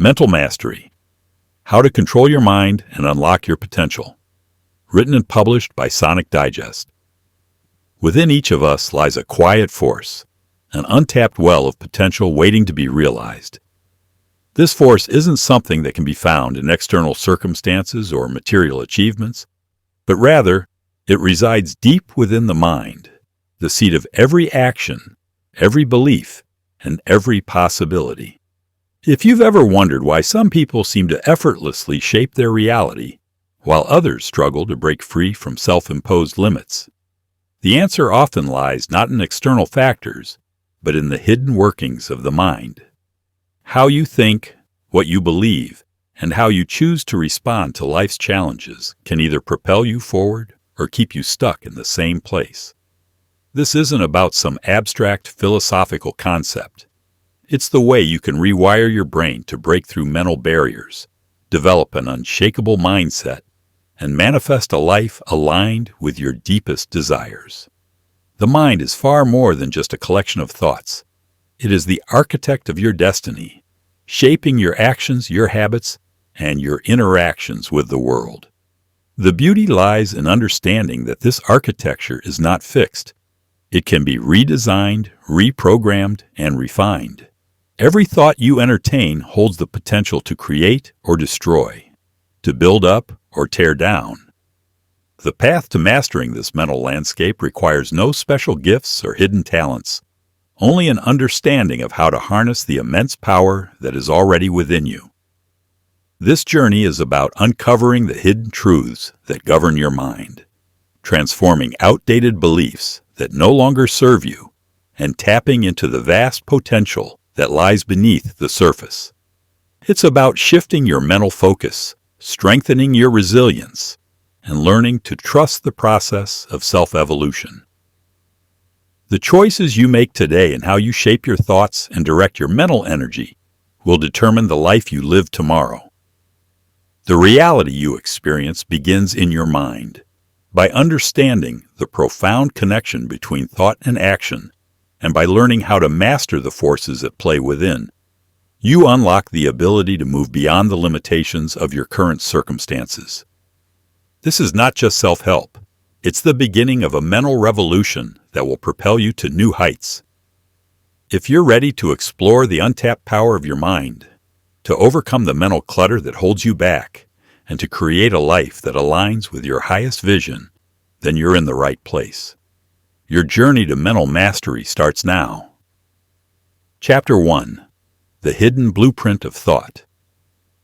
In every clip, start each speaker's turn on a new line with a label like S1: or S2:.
S1: Mental Mastery: How to Control Your Mind and Unlock Your Potential. Written and published by Sonic Digest. Within each of us lies a quiet force, an untapped well of potential waiting to be realized. This force isn't something that can be found in external circumstances or material achievements, but rather, it resides deep within the mind, the seat of every action, every belief, and every possibility. If you've ever wondered why some people seem to effortlessly shape their reality, while others struggle to break free from self-imposed limits, the answer often lies not in external factors, but in the hidden workings of the mind. How you think, what you believe, and how you choose to respond to life's challenges can either propel you forward or keep you stuck in the same place. This isn't about some abstract philosophical concept. It's the way you can rewire your brain to break through mental barriers, develop an unshakable mindset, and manifest a life aligned with your deepest desires. The mind is far more than just a collection of thoughts. It is the architect of your destiny, shaping your actions, your habits, and your interactions with the world. The beauty lies in understanding that this architecture is not fixed. It can be redesigned, reprogrammed, and refined. Every thought you entertain holds the potential to create or destroy, to build up or tear down. The path to mastering this mental landscape requires no special gifts or hidden talents, only an understanding of how to harness the immense power that is already within you. This journey is about uncovering the hidden truths that govern your mind, transforming outdated beliefs that no longer serve you, and tapping into the vast potential that lies beneath the surface. It's about shifting your mental focus, strengthening your resilience, and learning to trust the process of self-evolution. The choices you make today and how you shape your thoughts and direct your mental energy will determine the life you live tomorrow. The reality you experience begins in your mind. By understanding the profound connection between thought and action, and by learning how to master the forces at play within, you unlock the ability to move beyond the limitations of your current circumstances. This is not just self-help. It's the beginning of a mental revolution that will propel you to new heights. If you're ready to explore the untapped power of your mind, to overcome the mental clutter that holds you back, and to create a life that aligns with your highest vision, then you're in the right place. Your journey to mental mastery starts now. Chapter 1: The Hidden Blueprint of Thought.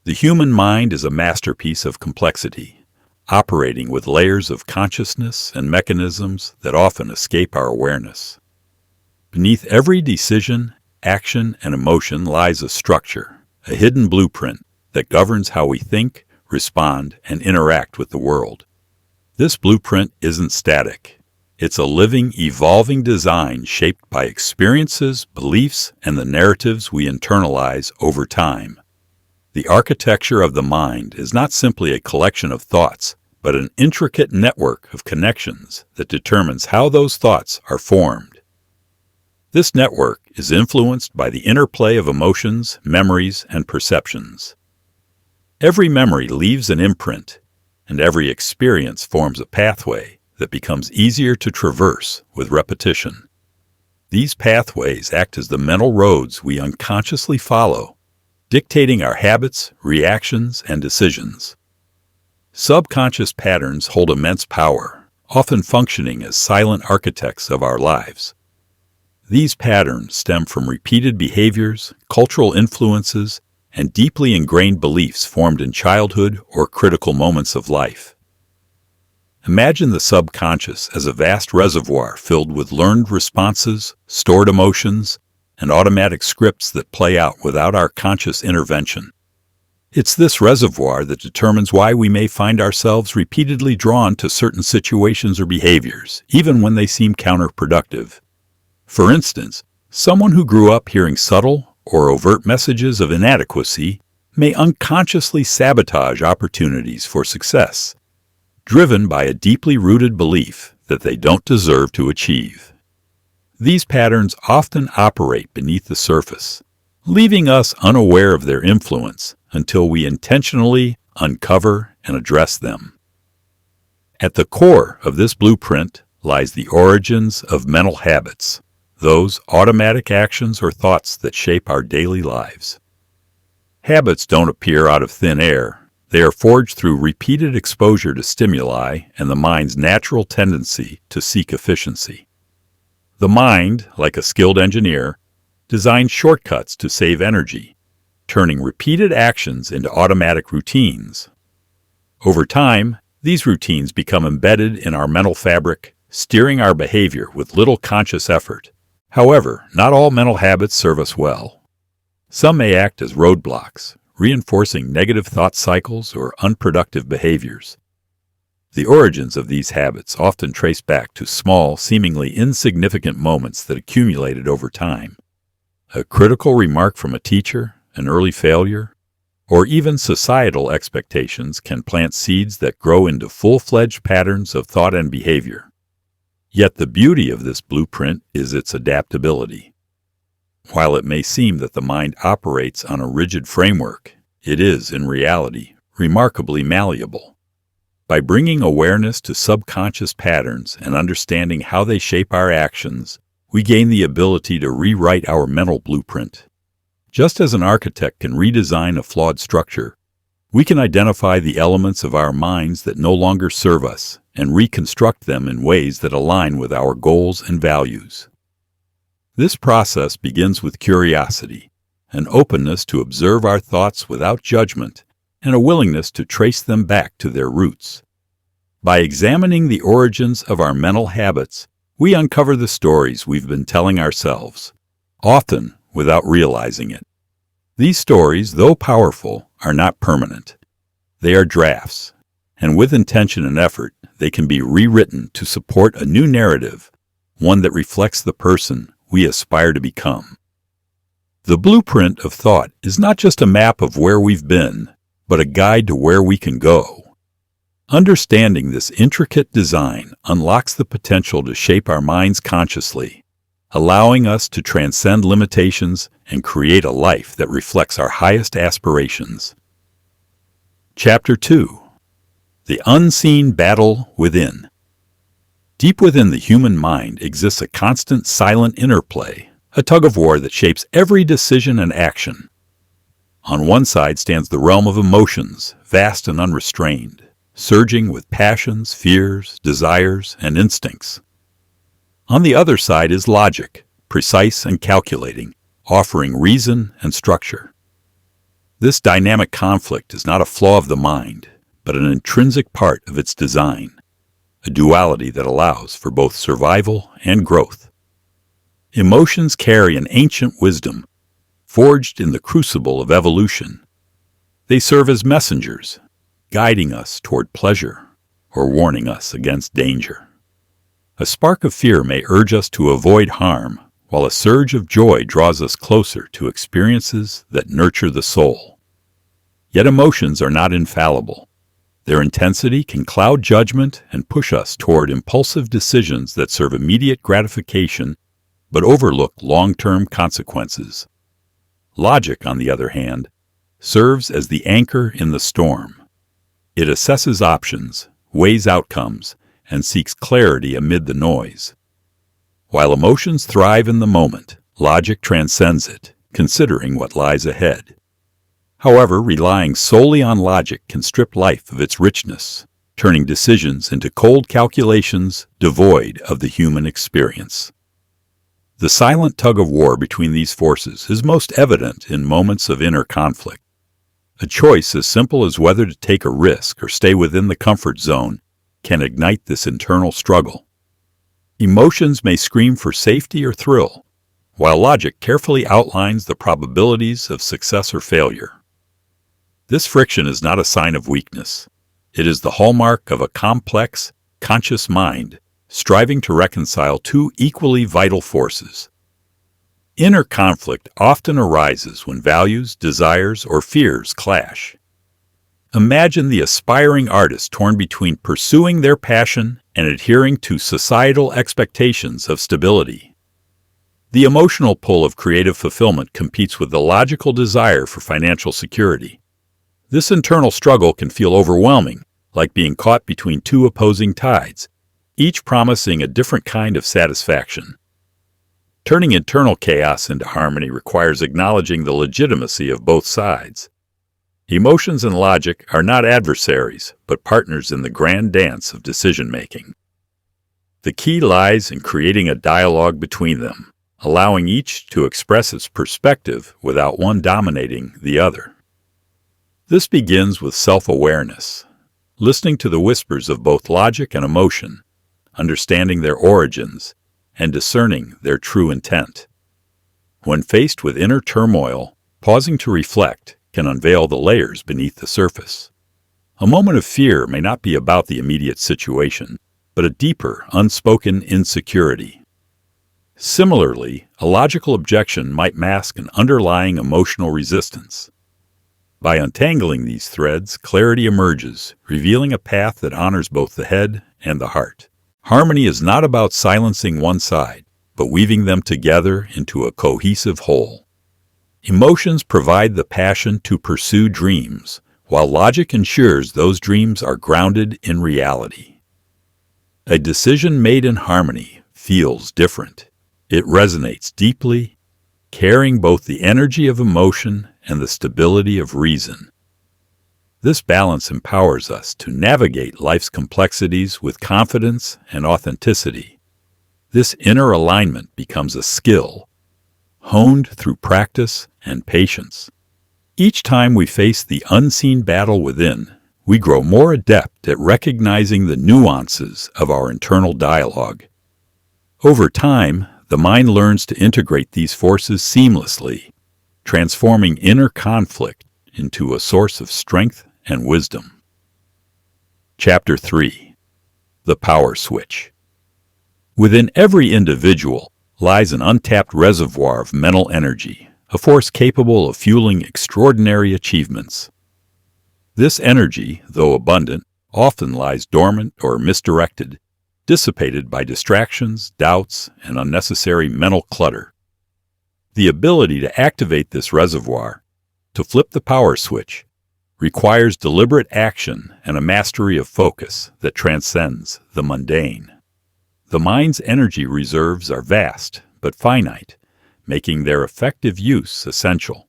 S1: The human mind is a masterpiece of complexity, operating with layers of consciousness and mechanisms that often escape our awareness. Beneath every decision, action, and emotion lies a structure, a hidden blueprint that governs how we think, respond, and interact with the world. This blueprint isn't static. It's a living, evolving design shaped by experiences, beliefs, and the narratives we internalize over time. The architecture of the mind is not simply a collection of thoughts, but an intricate network of connections that determines how those thoughts are formed. This network is influenced by the interplay of emotions, memories, and perceptions. Every memory leaves an imprint, and every experience forms a pathway that becomes easier to traverse with repetition. These pathways act as the mental roads we unconsciously follow, dictating our habits, reactions, and decisions. Subconscious patterns hold immense power, often functioning as silent architects of our lives. These patterns stem from repeated behaviors, cultural influences, and deeply ingrained beliefs formed in childhood or critical moments of life. Imagine the subconscious as a vast reservoir filled with learned responses, stored emotions, and automatic scripts that play out without our conscious intervention. It's this reservoir that determines why we may find ourselves repeatedly drawn to certain situations or behaviors, even when they seem counterproductive. For instance, someone who grew up hearing subtle or overt messages of inadequacy may unconsciously sabotage opportunities for success, driven by a deeply rooted belief that they don't deserve to achieve. These patterns often operate beneath the surface, leaving us unaware of their influence until we intentionally uncover and address them. At the core of this blueprint lies the origins of mental habits, those automatic actions or thoughts that shape our daily lives. Habits don't appear out of thin air. They are forged through repeated exposure to stimuli and the mind's natural tendency to seek efficiency. The mind, like a skilled engineer, designs shortcuts to save energy, turning repeated actions into automatic routines. Over time, these routines become embedded in our mental fabric, steering our behavior with little conscious effort. However, not all mental habits serve us well. Some may act as roadblocks, reinforcing negative thought cycles or unproductive behaviors. The origins of these habits often trace back to small, seemingly insignificant moments that accumulated over time. A critical remark from a teacher, an early failure, or even societal expectations can plant seeds that grow into full-fledged patterns of thought and behavior. Yet the beauty of this blueprint is its adaptability. While it may seem that the mind operates on a rigid framework, it is, in reality, remarkably malleable. By bringing awareness to subconscious patterns and understanding how they shape our actions, we gain the ability to rewrite our mental blueprint. Just as an architect can redesign a flawed structure, we can identify the elements of our minds that no longer serve us and reconstruct them in ways that align with our goals and values. This process begins with curiosity, an openness to observe our thoughts without judgment, and a willingness to trace them back to their roots. By examining the origins of our mental habits, we uncover the stories we've been telling ourselves, often without realizing it. These stories, though powerful, are not permanent. They are drafts, and with intention and effort, they can be rewritten to support a new narrative, one that reflects the person we aspire to become. The blueprint of thought is not just a map of where we've been, but a guide to where we can go. Understanding this intricate design unlocks the potential to shape our minds consciously, allowing us to transcend limitations and create a life that reflects our highest aspirations. Chapter 2. The Unseen Battle Within. Deep within the human mind exists a constant silent interplay, a tug-of-war that shapes every decision and action. On one side stands the realm of emotions, vast and unrestrained, surging with passions, fears, desires, and instincts. On the other side is logic, precise and calculating, offering reason and structure. This dynamic conflict is not a flaw of the mind, but an intrinsic part of its design, a duality that allows for both survival and growth. Emotions carry an ancient wisdom, forged in the crucible of evolution. They serve as messengers, guiding us toward pleasure or warning us against danger. A spark of fear may urge us to avoid harm, while a surge of joy draws us closer to experiences that nurture the soul. Yet emotions are not infallible. Their intensity can cloud judgment and push us toward impulsive decisions that serve immediate gratification but overlook long-term consequences. Logic, on the other hand, serves as the anchor in the storm. It assesses options, weighs outcomes, and seeks clarity amid the noise. While emotions thrive in the moment, logic transcends it, considering what lies ahead. However, relying solely on logic can strip life of its richness, turning decisions into cold calculations devoid of the human experience. The silent tug-of-war between these forces is most evident in moments of inner conflict. A choice as simple as whether to take a risk or stay within the comfort zone can ignite this internal struggle. Emotions may scream for safety or thrill, while logic carefully outlines the probabilities of success or failure. This friction is not a sign of weakness. It is the hallmark of a complex, conscious mind, striving to reconcile two equally vital forces. Inner conflict often arises when values, desires, or fears clash. Imagine the aspiring artist torn between pursuing their passion and adhering to societal expectations of stability. The emotional pull of creative fulfillment competes with the logical desire for financial security. This internal struggle can feel overwhelming, like being caught between two opposing tides, each promising a different kind of satisfaction. Turning internal chaos into harmony requires acknowledging the legitimacy of both sides. Emotions and logic are not adversaries, but partners in the grand dance of decision-making. The key lies in creating a dialogue between them, allowing each to express its perspective without one dominating the other. This begins with self-awareness, listening to the whispers of both logic and emotion, understanding their origins, and discerning their true intent. When faced with inner turmoil, pausing to reflect can unveil the layers beneath the surface. A moment of fear may not be about the immediate situation, but a deeper, unspoken insecurity. Similarly, a logical objection might mask an underlying emotional resistance. By untangling these threads, clarity emerges, revealing a path that honors both the head and the heart. Harmony is not about silencing one side, but weaving them together into a cohesive whole. Emotions provide the passion to pursue dreams, while logic ensures those dreams are grounded in reality. A decision made in harmony feels different. It resonates deeply, carrying both the energy of emotion and the stability of reason. This balance empowers us to navigate life's complexities with confidence and authenticity. This inner alignment becomes a skill, honed through practice and patience. Each time we face the unseen battle within, we grow more adept at recognizing the nuances of our internal dialogue. Over time, the mind learns to integrate these forces seamlessly, transforming inner conflict into a source of strength and wisdom. Chapter 3. The Power Switch. Within every individual lies an untapped reservoir of mental energy, a force capable of fueling extraordinary achievements. This energy, though abundant, often lies dormant or misdirected, dissipated by distractions, doubts, and unnecessary mental clutter. The ability to activate this reservoir, to flip the power switch, requires deliberate action and a mastery of focus that transcends the mundane. The mind's energy reserves are vast but finite, making their effective use essential.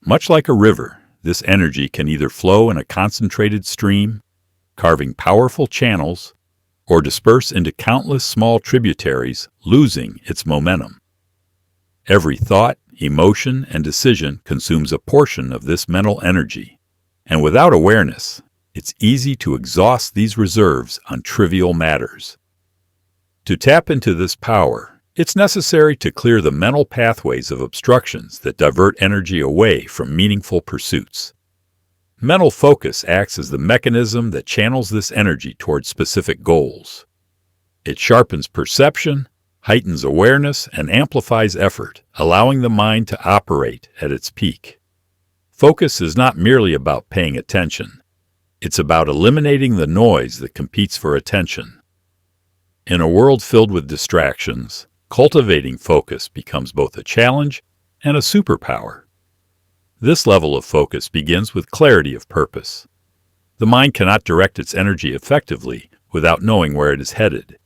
S1: Much like a river, this energy can either flow in a concentrated stream, carving powerful channels, or disperse into countless small tributaries, losing its momentum. Every thought, emotion, and decision consumes a portion of this mental energy, and without awareness, it's easy to exhaust these reserves on trivial matters. To tap into this power, it's necessary to clear the mental pathways of obstructions that divert energy away from meaningful pursuits. Mental focus acts as the mechanism that channels this energy towards specific goals. It sharpens perception, heightens awareness, and amplifies effort, allowing the mind to operate at its peak. Focus is not merely about paying attention. It's about eliminating the noise that competes for attention. In a world filled with distractions, cultivating focus becomes both a challenge and a superpower. This level of focus begins with clarity of purpose. The mind cannot direct its energy effectively without knowing where it is headed.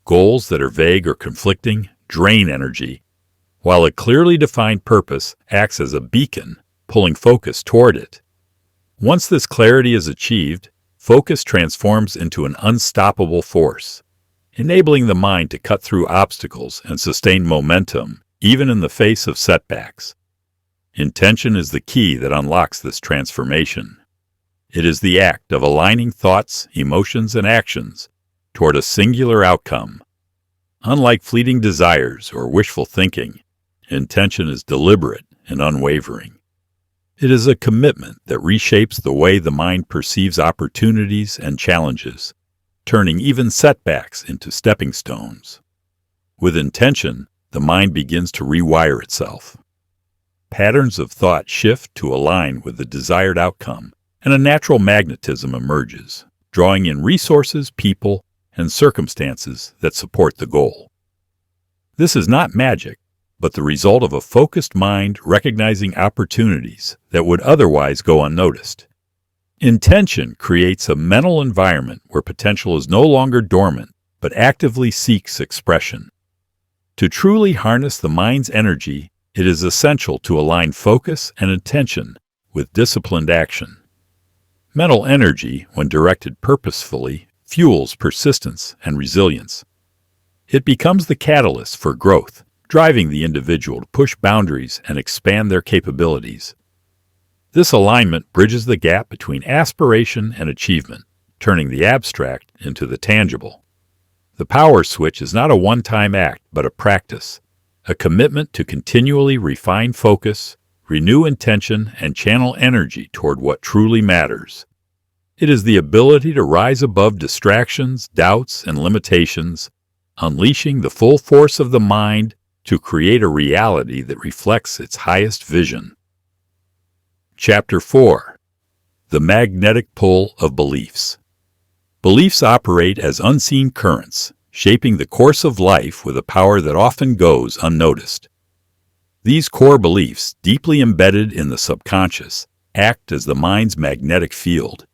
S1: Goals that are vague or conflicting drain energy, while a clearly defined purpose acts as a beacon, pulling focus toward it. Once this clarity is achieved, focus transforms into an unstoppable force, enabling the mind to cut through obstacles and sustain momentum, even in the face of setbacks. Intention is the key that unlocks this transformation. It is the act of aligning thoughts, emotions, and actions toward a singular outcome. Unlike fleeting desires or wishful thinking, intention is deliberate and unwavering. It is a commitment that reshapes the way the mind perceives opportunities and challenges, turning even setbacks into stepping stones. With intention, the mind begins to rewire itself. Patterns of thought shift to align with the desired outcome, and a natural magnetism emerges, drawing in resources, people, and circumstances that support the goal. This is not magic, but the result of a focused mind recognizing opportunities that would otherwise go unnoticed. Intention creates a mental environment where potential is no longer dormant, but actively seeks expression. To truly harness the mind's energy, it is essential to align focus and intention with disciplined action. Mental energy, when directed purposefully, fuels persistence and resilience. It becomes the catalyst for growth, driving the individual to push boundaries and expand their capabilities. This alignment bridges the gap between aspiration and achievement, turning the abstract into the tangible. The power switch is not a one-time act, but a practice, a commitment to continually refine focus, renew intention, and channel energy toward what truly matters. It is the ability to rise above distractions, doubts, and limitations, unleashing the full force of the mind to create a reality that reflects its highest vision. Chapter 4. The Magnetic Pull of Beliefs. Beliefs operate as unseen currents, shaping the course of life with a power that often goes unnoticed. These core beliefs, deeply embedded in the subconscious, act as the mind's magnetic field,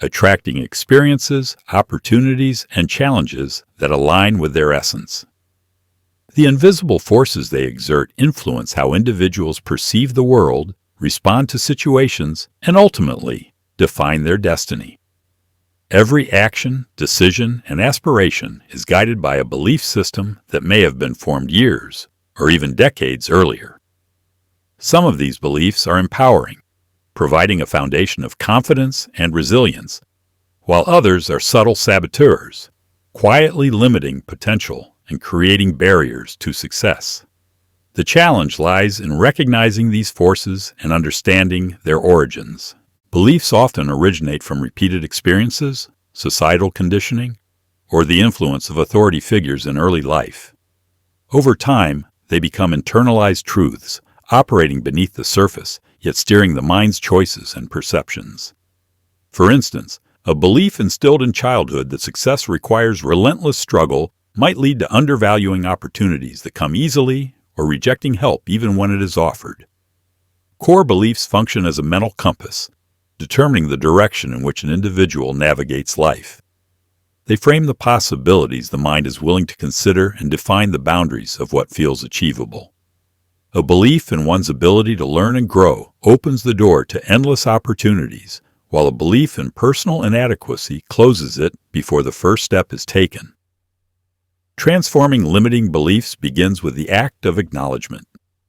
S1: attracting experiences, opportunities, and challenges that align with their essence. The invisible forces they exert influence how individuals perceive the world, respond to situations, and ultimately define their destiny. Every action, decision, and aspiration is guided by a belief system that may have been formed years or even decades earlier. Some of these beliefs are empowering, providing a foundation of confidence and resilience, while others are subtle saboteurs, quietly limiting potential and creating barriers to success. The challenge lies in recognizing these forces and understanding their origins. Beliefs often originate from repeated experiences, societal conditioning, or the influence of authority figures in early life. Over time, they become internalized truths, operating beneath the surface, yet steering the mind's choices and perceptions. For instance, a belief instilled in childhood that success requires relentless struggle might lead to undervaluing opportunities that come easily or rejecting help even when it is offered. Core beliefs function as a mental compass, determining the direction in which an individual navigates life. They frame the possibilities the mind is willing to consider and define the boundaries of what feels achievable. A belief in one's ability to learn and grow opens the door to endless opportunities, while a belief in personal inadequacy closes it before the first step is taken. Transforming limiting beliefs begins with the act of acknowledgement.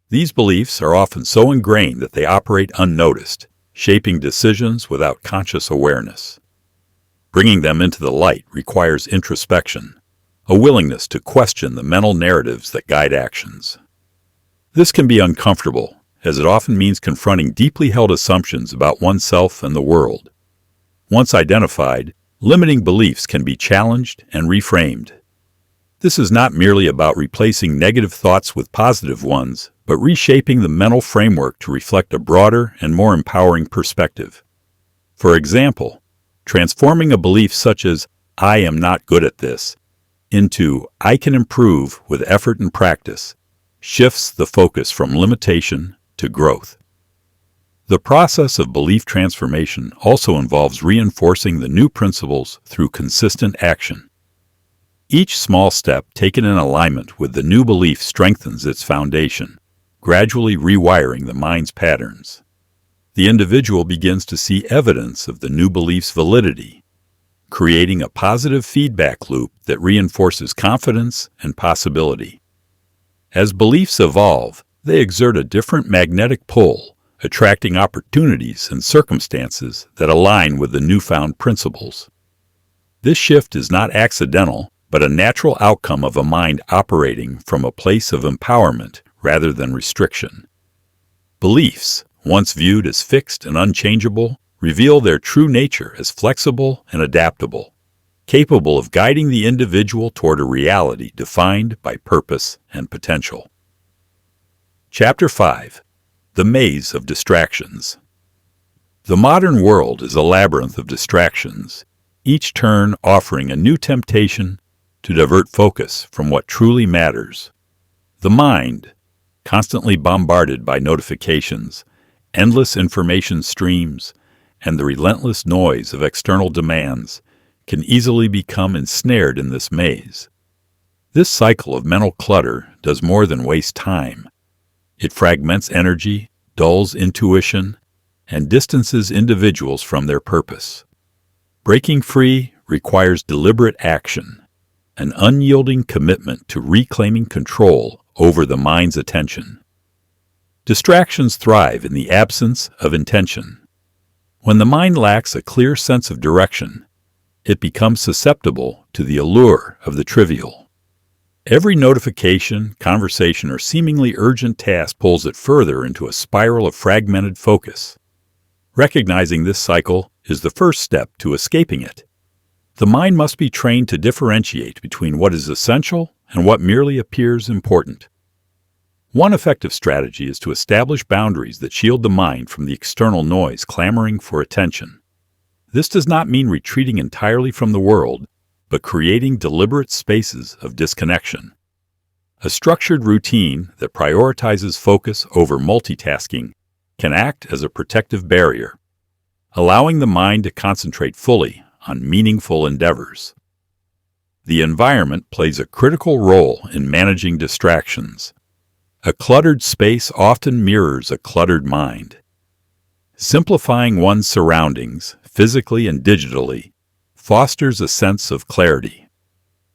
S1: These beliefs are often so ingrained that they operate unnoticed, shaping decisions without conscious awareness. Bringing them into the light requires introspection, a willingness to question the mental narratives that guide actions. This can be uncomfortable, as it often means confronting deeply held assumptions about oneself and the world. Once identified, limiting beliefs can be challenged and reframed. This is not merely about replacing negative thoughts with positive ones, but reshaping the mental framework to reflect a broader and more empowering perspective. For example, transforming a belief such as, "I am not good at this," into, "I can improve with effort and practice," shifts the focus from limitation to growth. The process of belief transformation also involves reinforcing the new principles through consistent action. Each small step taken in alignment with the new belief strengthens its foundation, gradually rewiring the mind's patterns. The individual begins to see evidence of the new belief's validity, creating a positive feedback loop that reinforces confidence and possibility. As beliefs evolve, they exert a different magnetic pull, attracting opportunities and circumstances that align with the newfound principles. This shift is not accidental, but a natural outcome of a mind operating from a place of empowerment rather than restriction. Beliefs, once viewed as fixed and unchangeable, reveal their true nature as flexible and adaptable, capable of guiding the individual toward a reality defined by purpose and potential. Chapter 5. The Maze of Distractions. The modern world is a labyrinth of distractions, each turn offering a new temptation to divert focus from what truly matters. The mind, constantly bombarded by notifications, endless information streams, and the relentless noise of external demands, can easily become ensnared in this maze. This cycle of mental clutter does more than waste time. It fragments energy, dulls intuition, and distances individuals from their purpose. Breaking free requires deliberate action, an unyielding commitment to reclaiming control over the mind's attention. Distractions thrive in the absence of intention. When the mind lacks a clear sense of direction, it becomes susceptible to the allure of the trivial. Every notification, conversation, or seemingly urgent task pulls it further into a spiral of fragmented focus. Recognizing this cycle is the first step to escaping it. The mind must be trained to differentiate between what is essential and what merely appears important. One effective strategy is to establish boundaries that shield the mind from the external noise clamoring for attention. This does not mean retreating entirely from the world, but creating deliberate spaces of disconnection. A structured routine that prioritizes focus over multitasking can act as a protective barrier, allowing the mind to concentrate fully on meaningful endeavors. The environment plays a critical role in managing distractions. A cluttered space often mirrors a cluttered mind. Simplifying one's surroundings, physically and digitally, fosters a sense of clarity.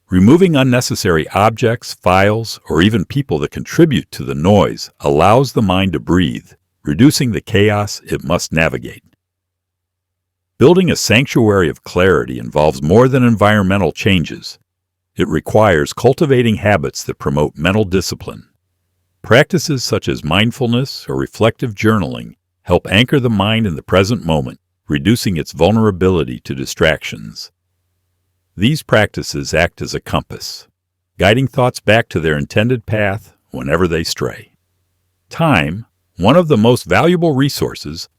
S1: Removing unnecessary objects, files, or even people that contribute to the noise allows the mind to breathe, reducing the chaos it must navigate. Building a sanctuary of clarity involves more than environmental changes. It requires cultivating habits that promote mental discipline. Practices such as mindfulness or reflective journaling help anchor the mind in the present moment, reducing its vulnerability to distractions. These practices act as a compass, guiding thoughts back to their intended path whenever they stray. Time, one of the most valuable resources,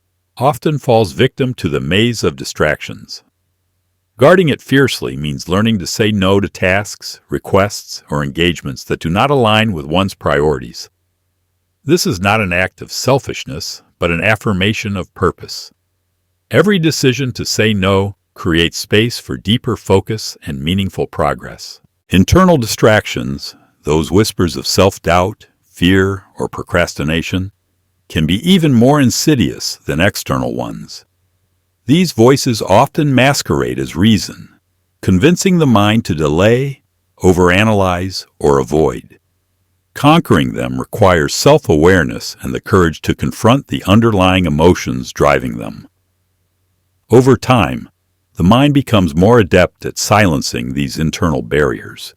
S1: often falls victim to the maze of distractions. Guarding it fiercely means learning to say no to tasks, requests, or engagements that do not align with one's priorities. This is not an act of selfishness, but an affirmation of purpose. Every decision to say no creates space for deeper focus and meaningful progress. Internal distractions, those whispers of self-doubt, fear, or procrastination, can be even more insidious than external ones. These voices often masquerade as reason, convincing the mind to delay, overanalyze, or avoid. Conquering them requires self-awareness and the courage to confront the underlying emotions driving them. Over time, the mind becomes more adept at silencing these internal barriers,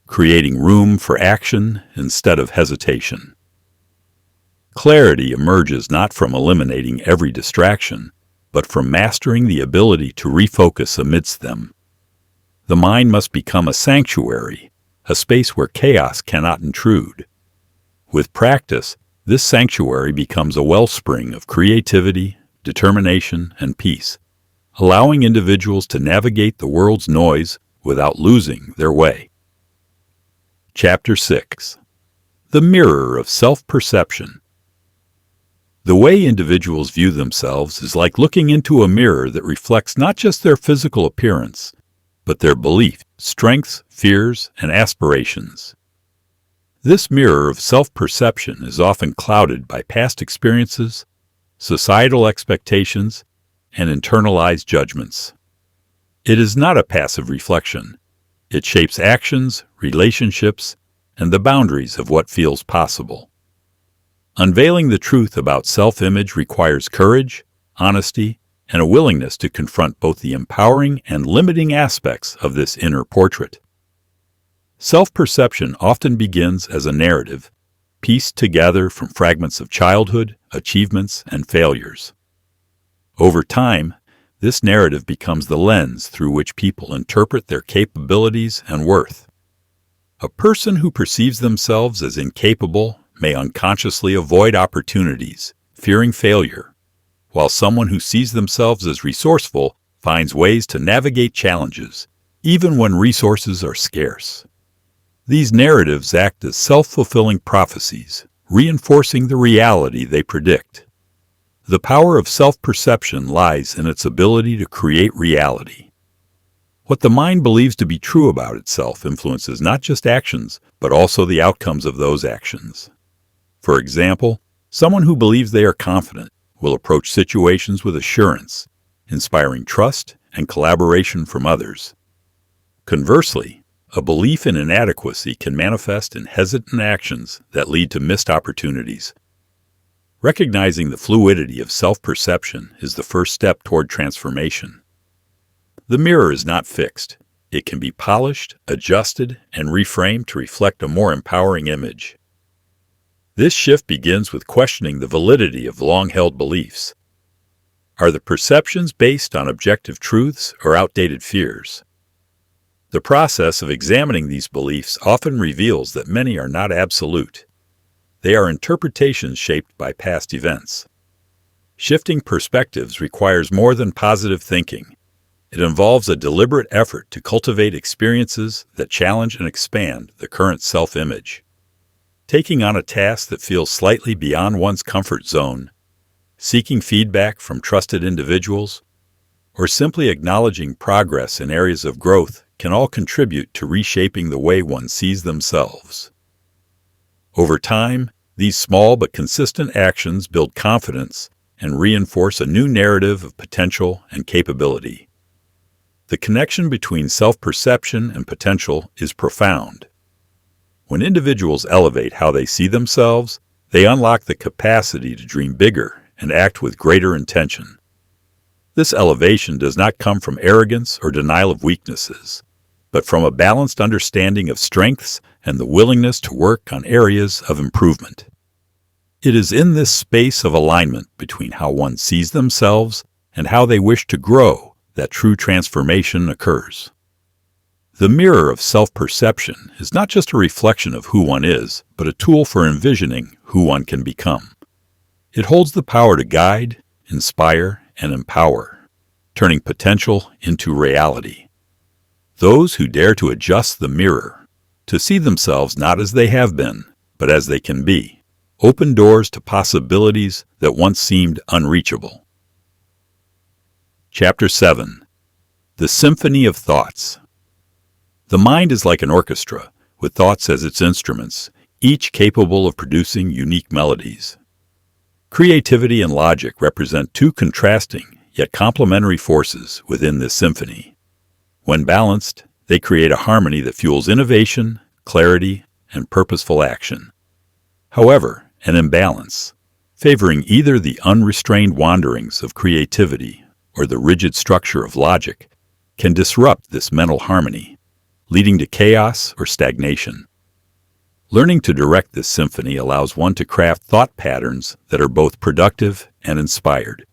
S1: creating room for action instead of hesitation. Clarity emerges not from eliminating every distraction, but from mastering the ability to refocus amidst them. The mind must become a sanctuary, a space where chaos cannot intrude. With practice, this sanctuary becomes a wellspring of creativity, determination, and peace, allowing individuals to navigate the world's noise without losing their way. Chapter 6. The Mirror of Self-Perception. The way individuals view themselves is like looking into a mirror that reflects not just their physical appearance, but their beliefs, strengths, fears, and aspirations. This mirror of self-perception is often clouded by past experiences, societal expectations, and internalized judgments. It is not a passive reflection. It shapes actions, relationships, and the boundaries of what feels possible. Unveiling the truth about self-image requires courage, honesty, and a willingness to confront both the empowering and limiting aspects of this inner portrait. Self-perception often begins as a narrative, pieced together from fragments of childhood, achievements, and failures. Over time, this narrative becomes the lens through which people interpret their capabilities and worth. A person who perceives themselves as incapable may unconsciously avoid opportunities, fearing failure, while someone who sees themselves as resourceful finds ways to navigate challenges, even when resources are scarce. These narratives act as self-fulfilling prophecies, reinforcing the reality they predict. The power of self-perception lies in its ability to create reality. What the mind believes to be true about itself influences not just actions, but also the outcomes of those actions. For example, someone who believes they are confident will approach situations with assurance, inspiring trust and collaboration from others. Conversely, a belief in inadequacy can manifest in hesitant actions that lead to missed opportunities. Recognizing the fluidity of self-perception is the first step toward transformation. The mirror is not fixed. It can be polished, adjusted, and reframed to reflect a more empowering image. This shift begins with questioning the validity of long-held beliefs. Are the perceptions based on objective truths or outdated fears? The process of examining these beliefs often reveals that many are not absolute. They are interpretations shaped by past events. Shifting perspectives requires more than positive thinking. It involves a deliberate effort to cultivate experiences that challenge and expand the current self-image. Taking on a task that feels slightly beyond one's comfort zone, seeking feedback from trusted individuals, or simply acknowledging progress in areas of growth can all contribute to reshaping the way one sees themselves. Over time, these small but consistent actions build confidence and reinforce a new narrative of potential and capability. The connection between self-perception and potential is profound. When individuals elevate how they see themselves, they unlock the capacity to dream bigger and act with greater intention. This elevation does not come from arrogance or denial of weaknesses, but from a balanced understanding of strengths and the willingness to work on areas of improvement. It is in this space of alignment between how one sees themselves and how they wish to grow that true transformation occurs. The mirror of self-perception is not just a reflection of who one is, but a tool for envisioning who one can become. It holds the power to guide, inspire, and empower, turning potential into reality. Those who dare to adjust the mirror, to see themselves not as they have been, but as they can be, open doors to possibilities that once seemed unreachable. Chapter 7. The Symphony of Thoughts. The mind is like an orchestra, with thoughts as its instruments, each capable of producing unique melodies. Creativity and logic represent two contrasting, yet complementary forces within this symphony. When balanced, they create a harmony that fuels innovation, clarity, and purposeful action. However, an imbalance, favoring either the unrestrained wanderings of creativity or the rigid structure of logic, can disrupt this mental harmony, leading to chaos or stagnation. Learning to direct this symphony allows one to craft thought patterns that are both productive and inspired.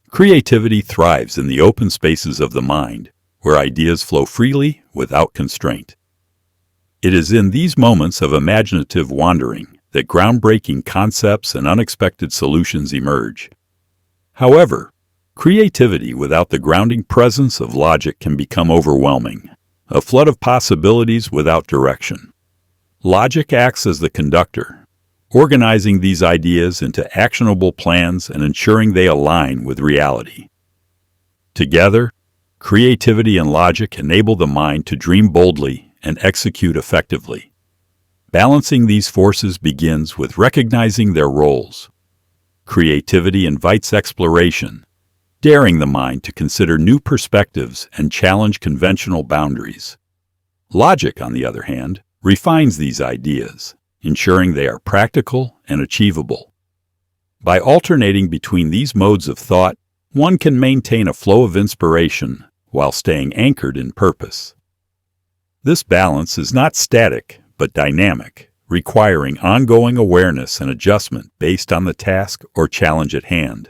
S1: Creativity thrives in the open spaces of the mind, where ideas flow freely without constraint. It is in these moments of imaginative wandering that groundbreaking concepts and unexpected solutions emerge. However, creativity without the grounding presence of logic can become overwhelming, a flood of possibilities without direction. Logic acts as the conductor, organizing these ideas into actionable plans and ensuring they align with reality. Together, creativity and logic enable the mind to dream boldly and execute effectively. Balancing these forces begins with recognizing their roles. Creativity invites exploration, daring the mind to consider new perspectives and challenge conventional boundaries. Logic, on the other hand, refines these ideas, ensuring they are practical and achievable. By alternating between these modes of thought, one can maintain a flow of inspiration while staying anchored in purpose. This balance is not static, but dynamic, requiring ongoing awareness and adjustment based on the task or challenge at hand.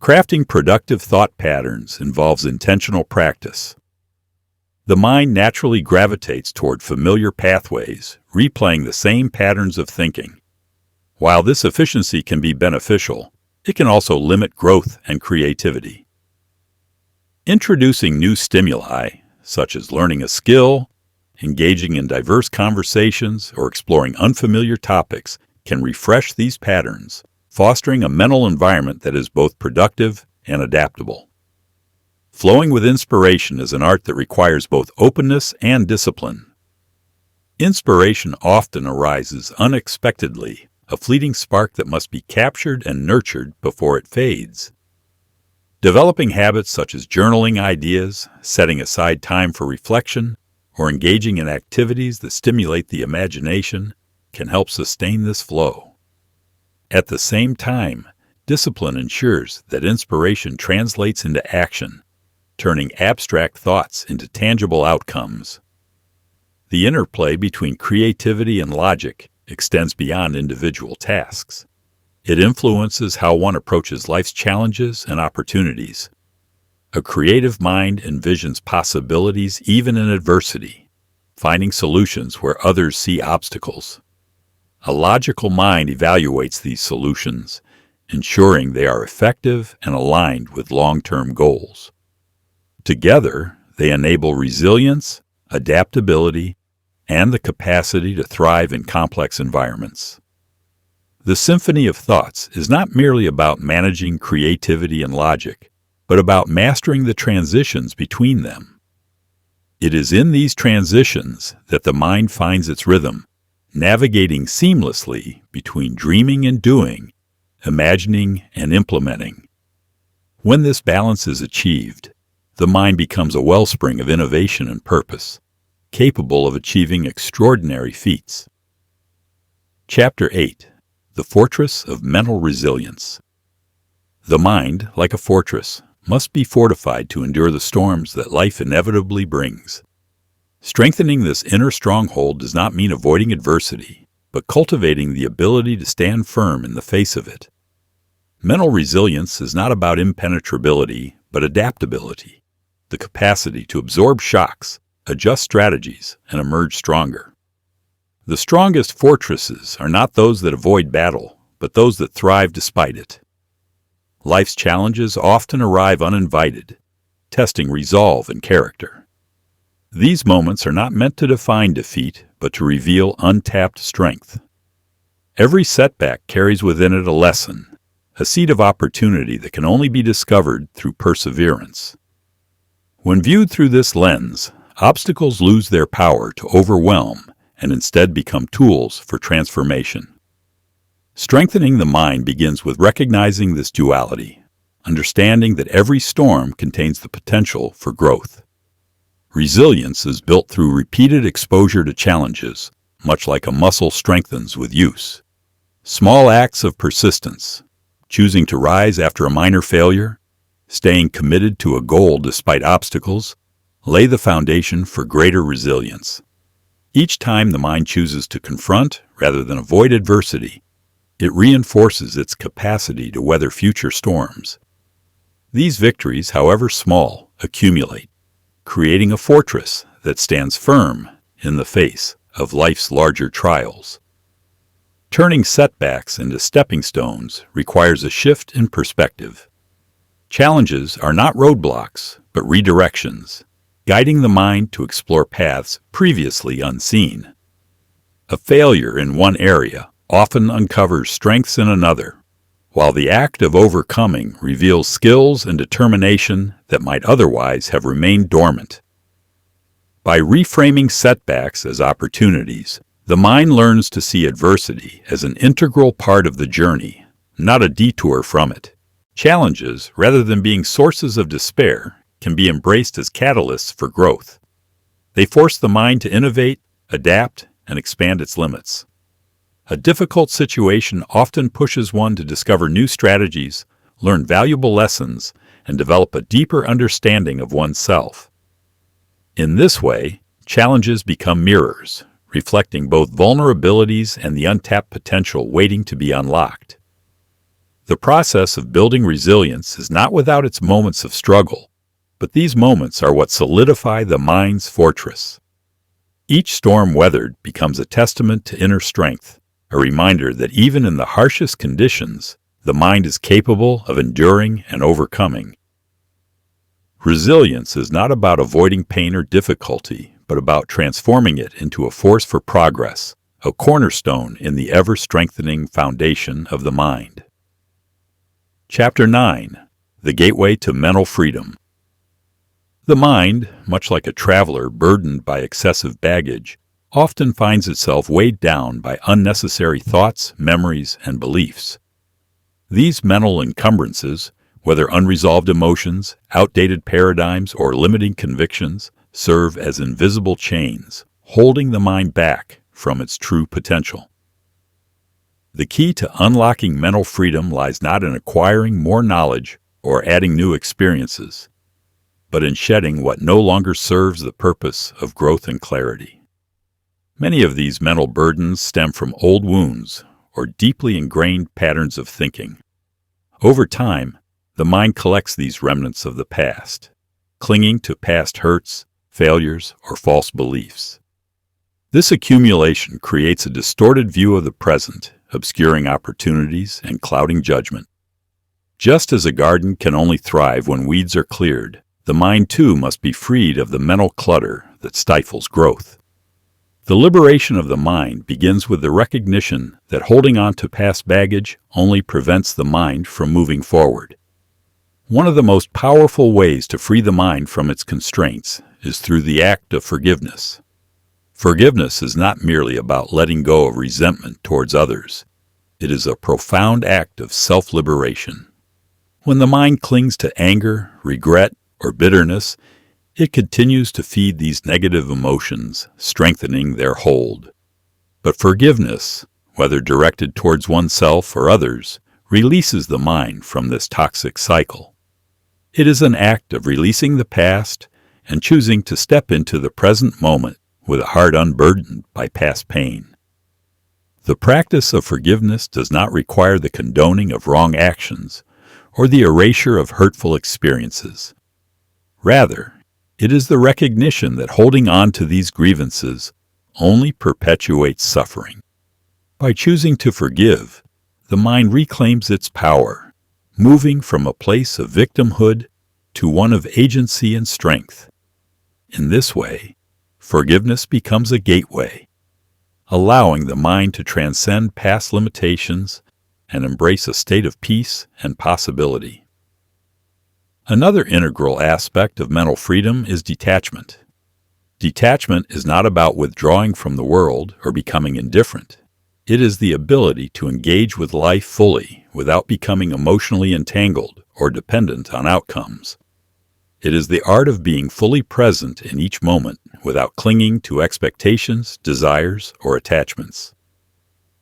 S1: Crafting productive thought patterns involves intentional practice. The mind naturally gravitates toward familiar pathways, replaying the same patterns of thinking. While this efficiency can be beneficial, it can also limit growth and creativity. Introducing new stimuli, such as learning a skill, engaging in diverse conversations, or exploring unfamiliar topics can refresh these patterns, fostering a mental environment that is both productive and adaptable. Flowing with inspiration is an art that requires both openness and discipline. Inspiration often arises unexpectedly, a fleeting spark that must be captured and nurtured before it fades. Developing habits such as journaling ideas, setting aside time for reflection, or engaging in activities that stimulate the imagination can help sustain this flow. At the same time, discipline ensures that inspiration translates into action, turning abstract thoughts into tangible outcomes. The interplay between creativity and logic extends beyond individual tasks. It influences how one approaches life's challenges and opportunities. A creative mind envisions possibilities even in adversity, finding solutions where others see obstacles. A logical mind evaluates these solutions, ensuring they are effective and aligned with long-term goals. Together, they enable resilience, adaptability, and the capacity to thrive in complex environments. The symphony of thoughts is not merely about managing creativity and logic, but about mastering the transitions between them. It is in these transitions that the mind finds its rhythm, navigating seamlessly between dreaming and doing, imagining and implementing. When this balance is achieved, the mind becomes a wellspring of innovation and purpose, capable of achieving extraordinary feats. Chapter 8. The Fortress of Mental Resilience. The mind, like a fortress, must be fortified to endure the storms that life inevitably brings. Strengthening this inner stronghold does not mean avoiding adversity, but cultivating the ability to stand firm in the face of it. Mental resilience is not about impenetrability, but adaptability, the capacity to absorb shocks, adjust strategies, and emerge stronger. The strongest fortresses are not those that avoid battle, but those that thrive despite it. Life's challenges often arrive uninvited, testing resolve and character. These moments are not meant to define defeat, but to reveal untapped strength. Every setback carries within it a lesson, a seed of opportunity that can only be discovered through perseverance. When viewed through this lens, obstacles lose their power to overwhelm and instead become tools for transformation. Strengthening the mind begins with recognizing this duality, understanding that every storm contains the potential for growth. Resilience is built through repeated exposure to challenges, much like a muscle strengthens with use. Small acts of persistence, choosing to rise after a minor failure, staying committed to a goal despite obstacles, lay the foundation for greater resilience. Each time the mind chooses to confront rather than avoid adversity, it reinforces its capacity to weather future storms. These victories, however small, accumulate, creating a fortress that stands firm in the face of life's larger trials. Turning setbacks into stepping stones requires a shift in perspective. Challenges are not roadblocks, but redirections, guiding the mind to explore paths previously unseen. A failure in one area often uncovers strengths in another, while the act of overcoming reveals skills and determination that might otherwise have remained dormant. By reframing setbacks as opportunities, the mind learns to see adversity as an integral part of the journey, not a detour from it. Challenges, rather than being sources of despair, can be embraced as catalysts for growth. They force the mind to innovate, adapt, and expand its limits. A difficult situation often pushes one to discover new strategies, learn valuable lessons, and develop a deeper understanding of oneself. In this way, challenges become mirrors, reflecting both vulnerabilities and the untapped potential waiting to be unlocked. The process of building resilience is not without its moments of struggle, but these moments are what solidify the mind's fortress. Each storm weathered becomes a testament to inner strength, a reminder that even in the harshest conditions, the mind is capable of enduring and overcoming. Resilience is not about avoiding pain or difficulty, but about transforming it into a force for progress, a cornerstone in the ever-strengthening foundation of the mind. Chapter 9. The Gateway to Mental Freedom. The mind, much like a traveler burdened by excessive baggage, often finds itself weighed down by unnecessary thoughts, memories, and beliefs. These mental encumbrances, whether unresolved emotions, outdated paradigms, or limiting convictions, serve as invisible chains, holding the mind back from its true potential. The key to unlocking mental freedom lies not in acquiring more knowledge or adding new experiences, but in shedding what no longer serves the purpose of growth and clarity. Many of these mental burdens stem from old wounds or deeply ingrained patterns of thinking. Over time, the mind collects these remnants of the past, clinging to past hurts, failures, or false beliefs. This accumulation creates a distorted view of the present, obscuring opportunities and clouding judgment. Just as a garden can only thrive when weeds are cleared, the mind too must be freed of the mental clutter that stifles growth. The liberation of the mind begins with the recognition that holding on to past baggage only prevents the mind from moving forward. One of the most powerful ways to free the mind from its constraints is through the act of forgiveness. Forgiveness is not merely about letting go of resentment towards others. It is a profound act of self-liberation. When the mind clings to anger, regret, or bitterness, it continues to feed these negative emotions, strengthening their hold. But forgiveness, whether directed towards oneself or others, releases the mind from this toxic cycle. It is an act of releasing the past and choosing to step into the present moment with a heart unburdened by past pain. The practice of forgiveness does not require the condoning of wrong actions or the erasure of hurtful experiences. Rather, it is the recognition that holding on to these grievances only perpetuates suffering. By choosing to forgive, the mind reclaims its power, moving from a place of victimhood to one of agency and strength. In this way, forgiveness becomes a gateway, allowing the mind to transcend past limitations and embrace a state of peace and possibility. Another integral aspect of mental freedom is detachment. Detachment is not about withdrawing from the world or becoming indifferent. It is the ability to engage with life fully without becoming emotionally entangled or dependent on outcomes. It is the art of being fully present in each moment without clinging to expectations, desires, or attachments.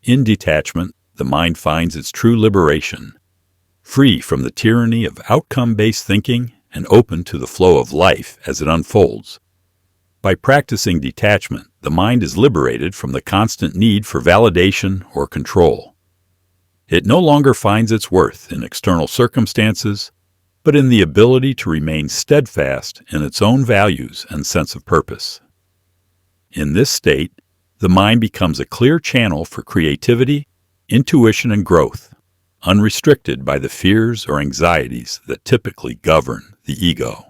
S1: In detachment, the mind finds its true liberation, free from the tyranny of outcome-based thinking and open to the flow of life as it unfolds. By practicing detachment, the mind is liberated from the constant need for validation or control. It no longer finds its worth in external circumstances, but in the ability to remain steadfast in its own values and sense of purpose. In this state, the mind becomes a clear channel for creativity, intuition, and growth, unrestricted by the fears or anxieties that typically govern the ego.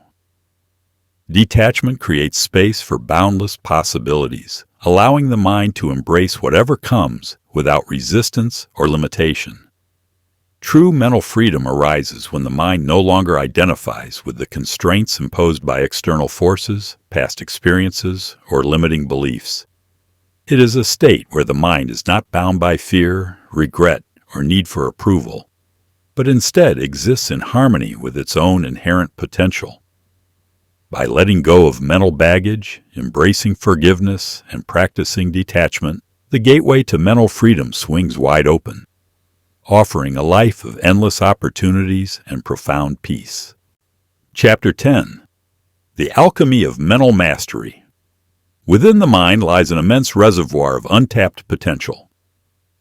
S1: Detachment creates space for boundless possibilities, allowing the mind to embrace whatever comes without resistance or limitation. True mental freedom arises when the mind no longer identifies with the constraints imposed by external forces, past experiences, or limiting beliefs. It is a state where the mind is not bound by fear, regret, or need for approval, but instead exists in harmony with its own inherent potential. By letting go of mental baggage, embracing forgiveness, and practicing detachment, the gateway to mental freedom swings wide open, offering a life of endless opportunities and profound peace. Chapter 10. The Alchemy of Mental Mastery. Within the mind lies an immense reservoir of untapped potential.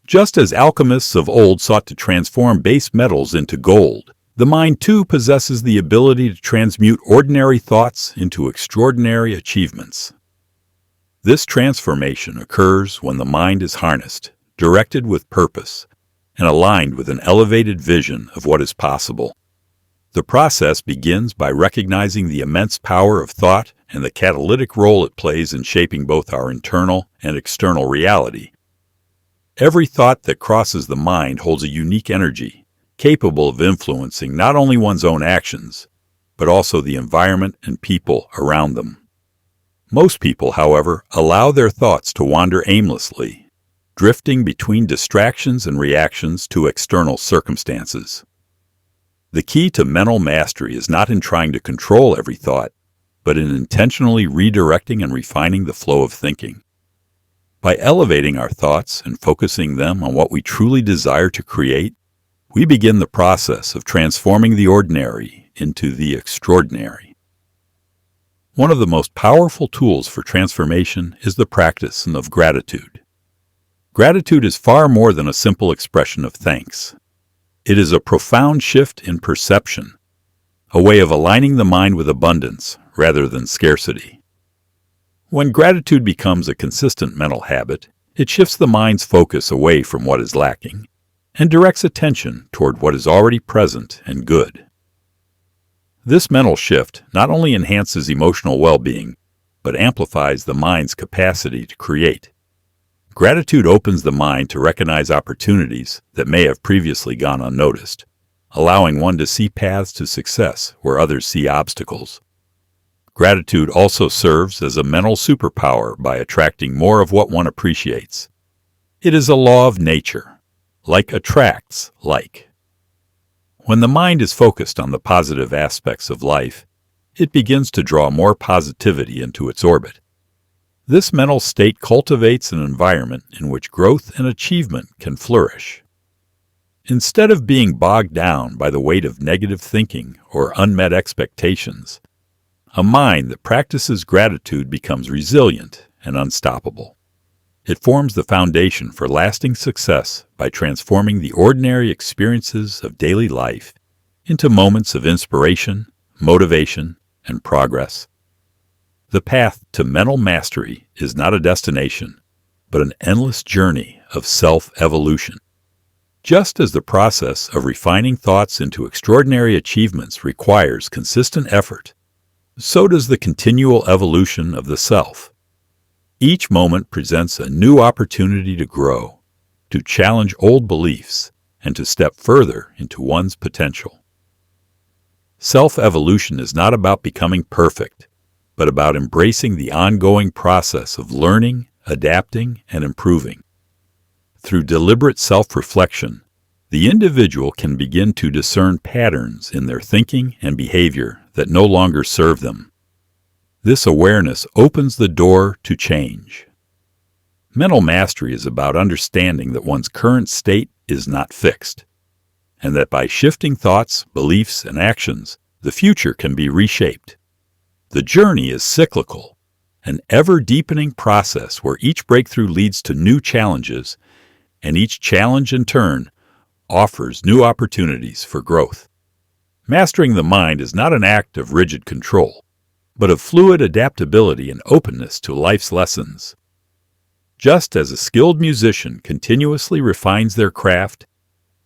S1: Just as alchemists of old sought to transform base metals into gold, the mind too possesses the ability to transmute ordinary thoughts into extraordinary achievements. This transformation occurs when the mind is harnessed, directed with purpose, and aligned with an elevated vision of what is possible. The process begins by recognizing the immense power of thought and the catalytic role it plays in shaping both our internal and external reality. Every thought that crosses the mind holds a unique energy, capable of influencing not only one's own actions, but also the environment and people around them. Most people, however, allow their thoughts to wander aimlessly, drifting between distractions and reactions to external circumstances. The key to mental mastery is not in trying to control every thought, but in intentionally redirecting and refining the flow of thinking. By elevating our thoughts and focusing them on what we truly desire to create, we begin the process of transforming the ordinary into the extraordinary. One of the most powerful tools for transformation is the practice of gratitude. Gratitude is far more than a simple expression of thanks. It is a profound shift in perception, a way of aligning the mind with abundance rather than scarcity. When gratitude becomes a consistent mental habit, it shifts the mind's focus away from what is lacking and directs attention toward what is already present and good. This mental shift not only enhances emotional well-being, but amplifies the mind's capacity to create. Gratitude opens the mind to recognize opportunities that may have previously gone unnoticed, allowing one to see paths to success where others see obstacles. Gratitude also serves as a mental superpower by attracting more of what one appreciates. It is a law of nature. Like attracts like. When the mind is focused on the positive aspects of life, it begins to draw more positivity into its orbit. This mental state cultivates an environment in which growth and achievement can flourish. Instead of being bogged down by the weight of negative thinking or unmet expectations, a mind that practices gratitude becomes resilient and unstoppable. It forms the foundation for lasting success by transforming the ordinary experiences of daily life into moments of inspiration, motivation, and progress. The path to mental mastery is not a destination, but an endless journey of self-evolution. Just as the process of refining thoughts into extraordinary achievements requires consistent effort, so does the continual evolution of the self. Each moment presents a new opportunity to grow, to challenge old beliefs, and to step further into one's potential. Self-evolution is not about becoming perfect, but about embracing the ongoing process of learning, adapting, and improving. Through deliberate self-reflection, the individual can begin to discern patterns in their thinking and behavior that no longer serve them. This awareness opens the door to change. Mental mastery is about understanding that one's current state is not fixed, and that by shifting thoughts, beliefs, and actions, the future can be reshaped. The journey is cyclical, an ever-deepening process where each breakthrough leads to new challenges, and each challenge in turn offers new opportunities for growth. Mastering the mind is not an act of rigid control, but of fluid adaptability and openness to life's lessons. Just as a skilled musician continuously refines their craft,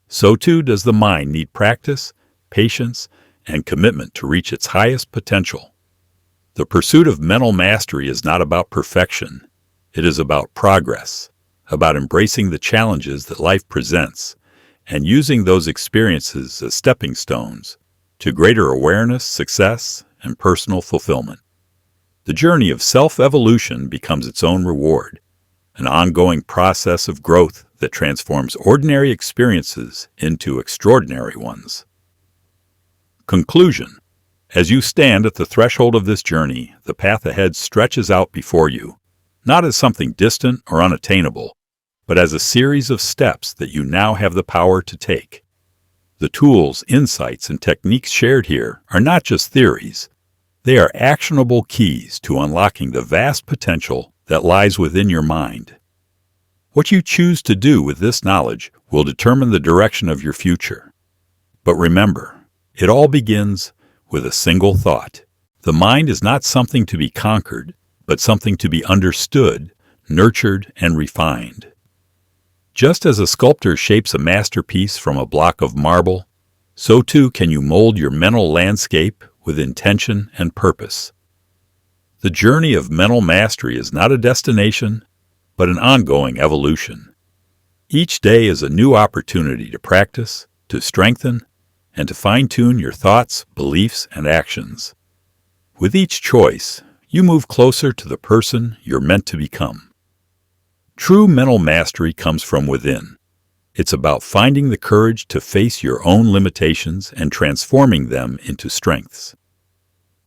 S1: so too does the mind need practice, patience, and commitment to reach its highest potential. The pursuit of mental mastery is not about perfection. It is about progress, about embracing the challenges that life presents, and using those experiences as stepping stones to greater awareness, success, and personal fulfillment. The journey of self-evolution becomes its own reward, an ongoing process of growth that transforms ordinary experiences into extraordinary ones. Conclusion. As you stand at the threshold of this journey, the path ahead stretches out before you, not as something distant or unattainable, but as a series of steps that you now have the power to take. The tools, insights, and techniques shared here are not just theories. They are actionable keys to unlocking the vast potential that lies within your mind. What you choose to do with this knowledge will determine the direction of your future. But remember, it all begins with a single thought. The mind is not something to be conquered, but something to be understood, nurtured, and refined. Just as a sculptor shapes a masterpiece from a block of marble, so too can you mold your mental landscape with intention and purpose. The journey of mental mastery is not a destination, but an ongoing evolution. Each day is a new opportunity to practice, to strengthen, and to fine-tune your thoughts, beliefs, and actions. With each choice, you move closer to the person you're meant to become. True mental mastery comes from within. It's about finding the courage to face your own limitations and transforming them into strengths.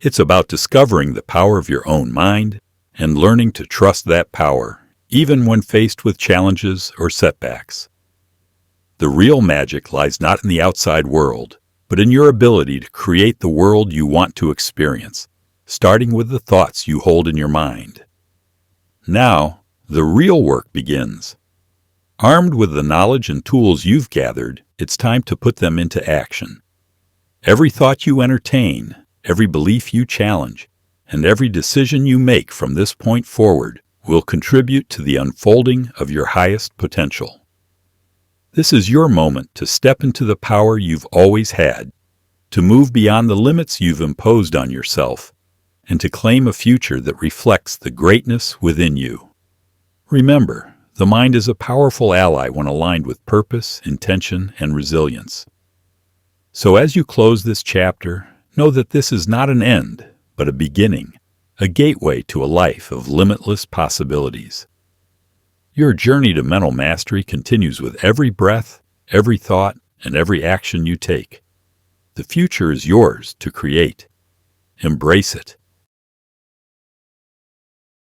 S1: It's about discovering the power of your own mind and learning to trust that power, even when faced with challenges or setbacks. The real magic lies not in the outside world, but in your ability to create the world you want to experience, starting with the thoughts you hold in your mind. Now, the real work begins. Armed with the knowledge and tools you've gathered, it's time to put them into action. Every thought you entertain, every belief you challenge, and every decision you make from this point forward will contribute to the unfolding of your highest potential. This is your moment to step into the power you've always had, to move beyond the limits you've imposed on yourself, and to claim a future that reflects the greatness within you. Remember, the mind is a powerful ally when aligned with purpose, intention, and resilience. So as you close this chapter, know that this is not an end, but a beginning, a gateway to a life of limitless possibilities. Your journey to mental mastery continues with every breath, every thought, and every action you take. The future is yours to create. Embrace it,